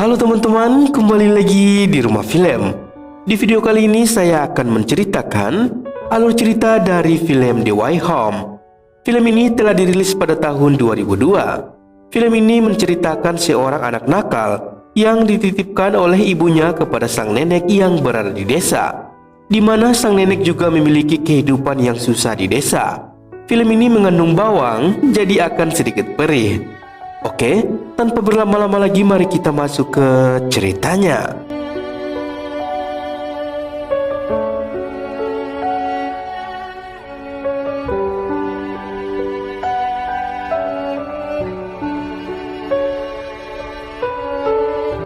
Halo teman-teman, kembali lagi di Rumah Film. Di video kali ini saya akan menceritakan alur cerita dari film The Way Home. Film ini telah dirilis pada tahun 2002. Film ini menceritakan seorang anak nakal yang dititipkan oleh ibunya kepada sang nenek yang berada di desa, di mana sang nenek juga memiliki kehidupan yang susah di desa. Film ini mengandung bawang, jadi akan sedikit perih. Oke, tanpa berlama-lama lagi mari kita masuk ke ceritanya.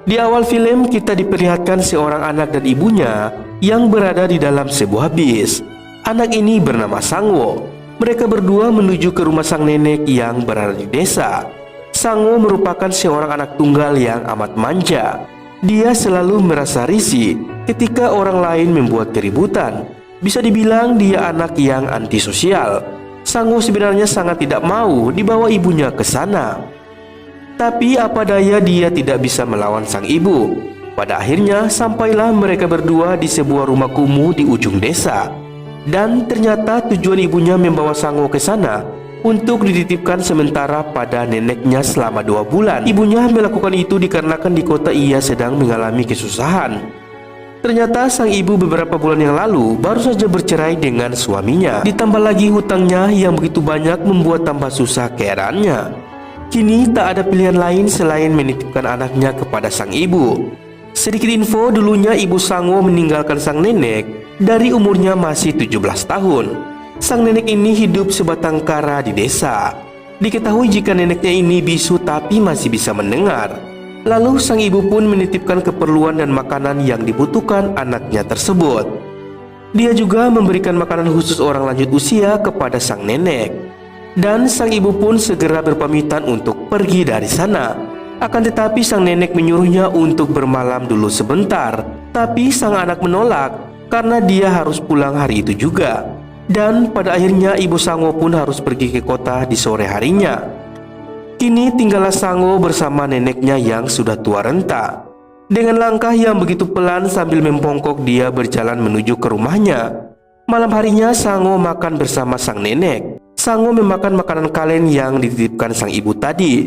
Di awal film kita diperlihatkan seorang anak dan ibunya yang berada di dalam sebuah bis. Anak ini bernama Sangwo. Mereka berdua menuju ke rumah sang nenek yang berada di desa. Sangwo merupakan seorang anak tunggal yang amat manja. Dia selalu merasa risih ketika orang lain membuat keributan. Bisa dibilang dia anak yang antisosial. Sangwo sebenarnya sangat tidak mau dibawa ibunya ke sana. Tapi apa daya dia tidak bisa melawan sang ibu. Pada akhirnya sampailah mereka berdua di sebuah rumah kumuh di ujung desa. Dan ternyata tujuan ibunya membawa Sangwo ke sana untuk dititipkan sementara pada neneknya selama 2 bulan. Ibunya melakukan itu dikarenakan di kota ia sedang mengalami kesusahan. Ternyata sang ibu beberapa bulan yang lalu baru saja bercerai dengan suaminya. Ditambah lagi hutangnya yang begitu banyak membuat tambah susah keadaannya. Kini tak ada pilihan lain selain menitipkan anaknya kepada sang ibu. Sedikit info, dulunya ibu Sangwo meninggalkan sang nenek dari umurnya masih 17 tahun. Sang nenek ini hidup sebatang kara di desa. Diketahui jika neneknya ini bisu tapi masih bisa mendengar. Lalu sang ibu pun menitipkan keperluan dan makanan yang dibutuhkan anaknya tersebut. Dia juga memberikan makanan khusus orang lanjut usia kepada sang nenek. Dan sang ibu pun segera berpamitan untuk pergi dari sana. Akan tetapi sang nenek menyuruhnya untuk bermalam dulu sebentar. Tapi sang anak menolak karena dia harus pulang hari itu juga. Dan pada akhirnya ibu Sangwo pun harus pergi ke kota di sore harinya. Kini tinggallah Sangwo bersama neneknya yang sudah tua renta. Dengan langkah yang begitu pelan sambil membongkok dia berjalan menuju ke rumahnya. Malam harinya Sangwo makan bersama sang nenek. Sangwo memakan makanan kalen yang dititipkan sang ibu tadi.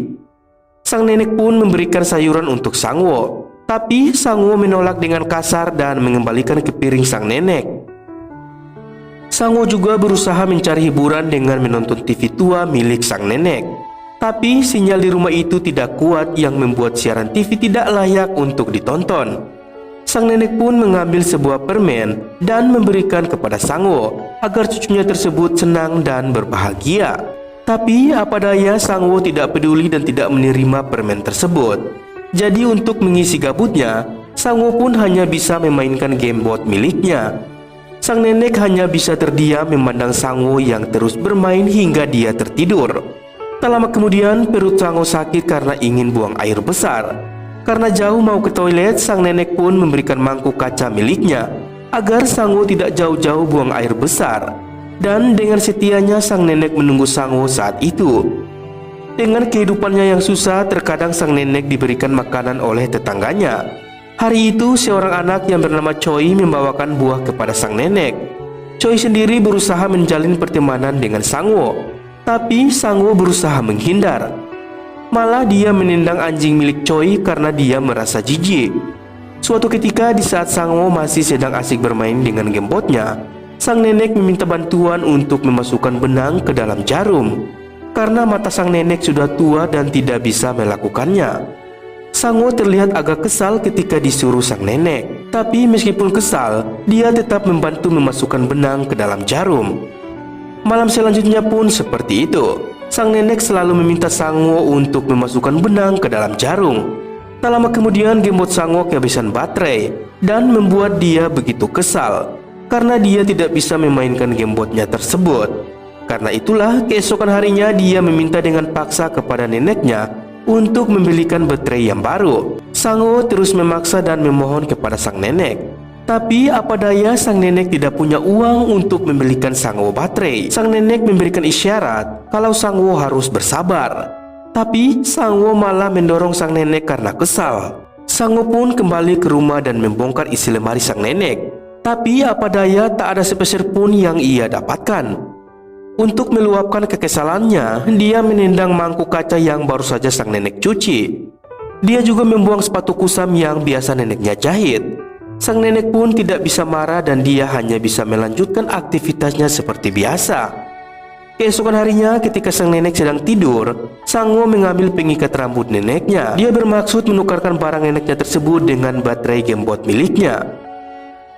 Sang nenek pun memberikan sayuran untuk Sangwo. Tapi Sangwo menolak dengan kasar dan mengembalikan ke piring sang nenek. Sangwo juga berusaha mencari hiburan dengan menonton TV tua milik sang nenek. Tapi sinyal di rumah itu tidak kuat yang membuat siaran TV tidak layak untuk ditonton. Sang nenek pun mengambil sebuah permen dan memberikan kepada Sangwo agar cucunya tersebut senang dan berbahagia. Tapi apa daya Sangwo tidak peduli dan tidak menerima permen tersebut. Jadi untuk mengisi gabutnya, Sangwo pun hanya bisa memainkan gamebot miliknya. Sang nenek hanya bisa terdiam memandang Sangwo yang terus bermain hingga dia tertidur. Tak lama kemudian perut Sangwo sakit karena ingin buang air besar. Karena jauh mau ke toilet, sang nenek pun memberikan mangkuk kaca miliknya agar Sangwo tidak jauh-jauh buang air besar. Dan dengan setianya sang nenek menunggu Sangwo saat itu. Dengan kehidupannya yang susah, terkadang sang nenek diberikan makanan oleh tetangganya. Hari itu seorang anak yang bernama Choi membawakan buah kepada sang nenek. Choi sendiri berusaha menjalin pertemanan dengan Sangwo, tapi Sangwo berusaha menghindar. Malah dia menendang anjing milik Choi karena dia merasa jijik. Suatu ketika di saat Sangwo masih sedang asik bermain dengan gamebotnya, sang nenek meminta bantuan untuk memasukkan benang ke dalam jarum. Karena mata sang nenek sudah tua dan tidak bisa melakukannya. Sangwo terlihat agak kesal ketika disuruh sang nenek. Tapi meskipun kesal, dia tetap membantu memasukkan benang ke dalam jarum. Malam selanjutnya pun seperti itu. Sang nenek selalu meminta Sangwo untuk memasukkan benang ke dalam jarum. Tak lama kemudian gamebot Sangwo kehabisan baterai dan membuat dia begitu kesal karena dia tidak bisa memainkan gamebotnya tersebut. Karena itulah keesokan harinya dia meminta dengan paksa kepada neneknya untuk membelikan baterai yang baru. Sangwo terus memaksa dan memohon kepada sang nenek. Tapi apa daya sang nenek tidak punya uang untuk membelikan Sangwo baterai. Sang nenek memberikan isyarat kalau Sangwo harus bersabar. Tapi Sangwo malah mendorong sang nenek karena kesal. Sango pun kembali ke rumah dan membongkar isi lemari sang nenek. Tapi apa daya, tak ada sepeser pun yang ia dapatkan. Untuk meluapkan kekesalannya, dia menendang mangkuk kaca yang baru saja sang nenek cuci. Dia juga membuang sepatu kusam yang biasa neneknya jahit. Sang nenek pun tidak bisa marah dan dia hanya bisa melanjutkan aktivitasnya seperti biasa. Keesokan harinya ketika sang nenek sedang tidur, Sango mengambil pengikat rambut neneknya. Dia bermaksud menukarkan barang neneknya tersebut dengan baterai gamebot miliknya.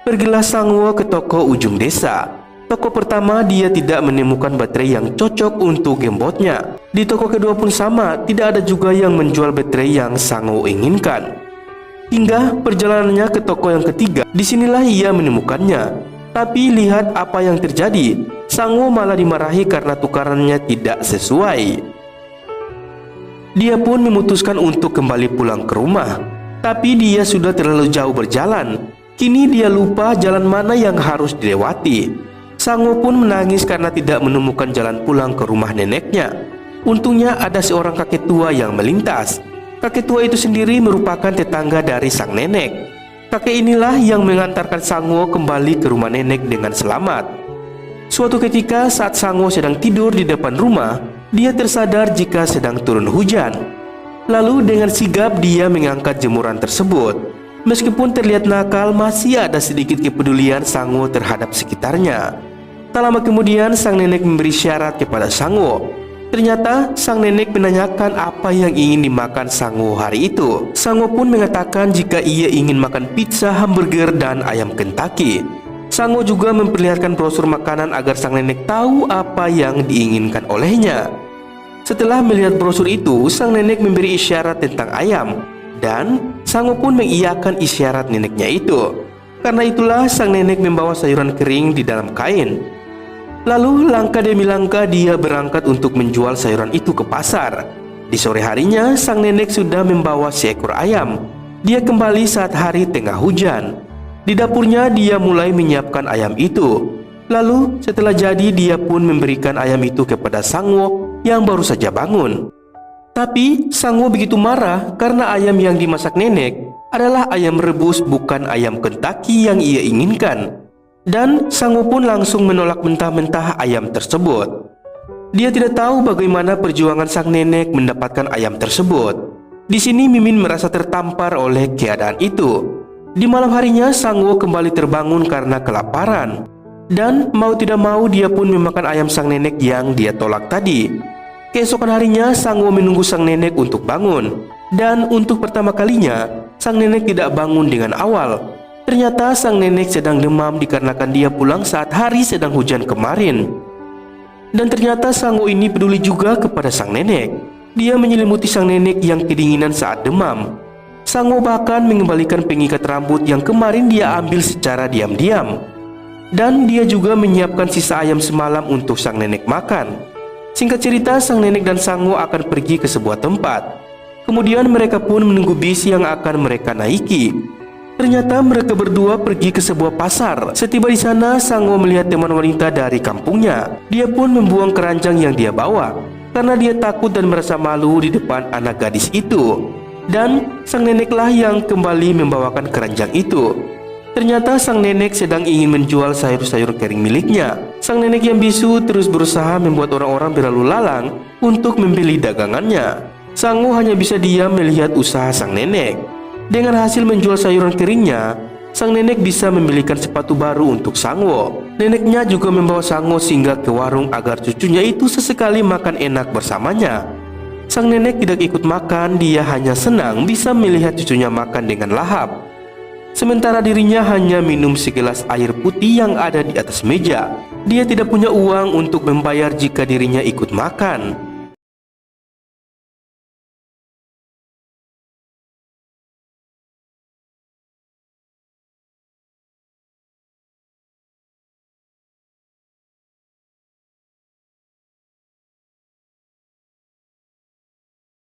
Pergilah Sango ke toko ujung desa. Toko pertama dia tidak menemukan baterai yang cocok untuk gamebotnya. Di toko kedua pun sama, tidak ada juga yang menjual baterai yang Sango inginkan. Hingga perjalanannya ke toko yang ketiga, disinilah ia menemukannya. Tapi lihat apa yang terjadi, Sango malah dimarahi karena tukarannya tidak sesuai. Dia pun memutuskan untuk kembali pulang ke rumah. Tapi dia sudah terlalu jauh berjalan. Kini dia lupa jalan mana yang harus dilewati. Sango pun menangis karena tidak menemukan jalan pulang ke rumah neneknya. Untungnya ada seorang kakek tua yang melintas. Kakek tua itu sendiri merupakan tetangga dari sang nenek. Kakek inilah yang mengantarkan Sango kembali ke rumah nenek dengan selamat. Suatu ketika saat Sango sedang tidur di depan rumah, dia tersadar jika sedang turun hujan. Lalu dengan sigap dia mengangkat jemuran tersebut. Meskipun terlihat nakal, masih ada sedikit kepedulian Sango terhadap sekitarnya. Tak lama kemudian sang nenek memberi syarat kepada Sango. Ternyata sang nenek menanyakan apa yang ingin dimakan Sango hari itu. Sango pun mengatakan jika ia ingin makan pizza, hamburger, dan ayam Kentucky. Sango juga memperlihatkan brosur makanan agar sang nenek tahu apa yang diinginkan olehnya. Setelah melihat brosur itu, sang nenek memberi isyarat tentang ayam. Dan Sango pun mengiyakan isyarat neneknya itu. Karena itulah sang nenek membawa sayuran kering di dalam kain. Lalu langkah demi langkah dia berangkat untuk menjual sayuran itu ke pasar. Di sore harinya sang nenek sudah membawa seekor ayam. Dia kembali saat hari tengah hujan. Di dapurnya dia mulai menyiapkan ayam itu. Lalu setelah jadi dia pun memberikan ayam itu kepada Sango yang baru saja bangun. Tapi Sango begitu marah karena ayam yang dimasak nenek adalah ayam rebus, bukan ayam Kentucky yang ia inginkan. Dan Sango pun langsung menolak mentah-mentah ayam tersebut. Dia tidak tahu bagaimana perjuangan sang nenek mendapatkan ayam tersebut. Di sini Mimin merasa tertampar oleh keadaan itu. Di malam harinya Sango kembali terbangun karena kelaparan. Dan mau tidak mau dia pun memakan ayam sang nenek yang dia tolak tadi. Keesokan harinya Sango menunggu sang nenek untuk bangun. Dan untuk pertama kalinya sang nenek tidak bangun dengan awal. Ternyata sang nenek sedang demam dikarenakan dia pulang saat hari sedang hujan kemarin. Dan ternyata Sango ini peduli juga kepada sang nenek. Dia menyelimuti sang nenek yang kedinginan saat demam. Sango bahkan mengembalikan pengikat rambut yang kemarin dia ambil secara diam-diam. Dan dia juga menyiapkan sisa ayam semalam untuk sang nenek makan. Singkat cerita, sang nenek dan Sango akan pergi ke sebuah tempat. Kemudian mereka pun menunggu bis yang akan mereka naiki. Ternyata mereka berdua pergi ke sebuah pasar. Setiba di sana, Sango melihat teman wanita dari kampungnya. Dia pun membuang keranjang yang dia bawa karena dia takut dan merasa malu di depan anak gadis itu. Dan sang neneklah yang kembali membawakan keranjang itu. Ternyata sang nenek sedang ingin menjual sayur-sayur kering miliknya. Sang nenek yang bisu terus berusaha membuat orang-orang berlalu lalang untuk membeli dagangannya. Sango hanya bisa diam melihat usaha sang nenek. Dengan hasil menjual sayuran keringnya, sang nenek bisa membelikan sepatu baru untuk Sango. Neneknya juga membawa Sango singgah ke warung agar cucunya itu sesekali makan enak bersamanya. Sang nenek tidak ikut makan, dia hanya senang bisa melihat cucunya makan dengan lahap. Sementara dirinya hanya minum segelas air putih yang ada di atas meja. Dia tidak punya uang untuk membayar jika dirinya ikut makan.